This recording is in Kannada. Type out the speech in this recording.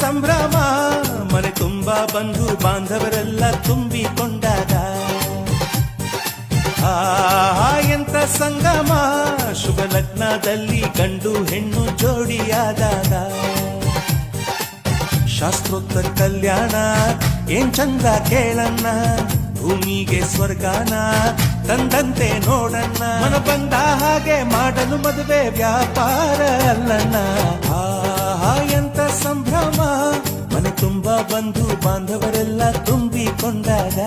ಸಂಭ್ರಮ ಮನೆ ತುಂಬಾ ಬಂಧು ಬಾಂಧವರೆಲ್ಲ ತುಂಬಿಕೊಂಡಾಗ ಎಂತ ಸಂಗಮ ಶುಭ ಲಗ್ನದಲ್ಲಿ ಗಂಡು ಹೆಣ್ಣು ಜೋಡಿಯಾದಾಗ ಶಾಸ್ತ್ರೋಕ್ತ ಕಲ್ಯಾಣ ಏನ್ ಚಂದ ಕೇಳಣ್ಣ ಭೂಮಿಗೆ ಸ್ವರ್ಗಾನ ತಂದಂತೆ ನೋಡಣ್ಣ ಮನ ಬಂದ ಹಾಗೆ ಮಾಡಲು ಮದುವೆ ವ್ಯಾಪಾರ ಅಲ್ಲಣ್ಣ ಎಂತ ಸಂಭ್ರಮ ಮನೆ ತುಂಬಾ ಬಂಧು ಬಾಂಧವರೆಲ್ಲ ತುಂಬಿಕೊಂಡಾಗ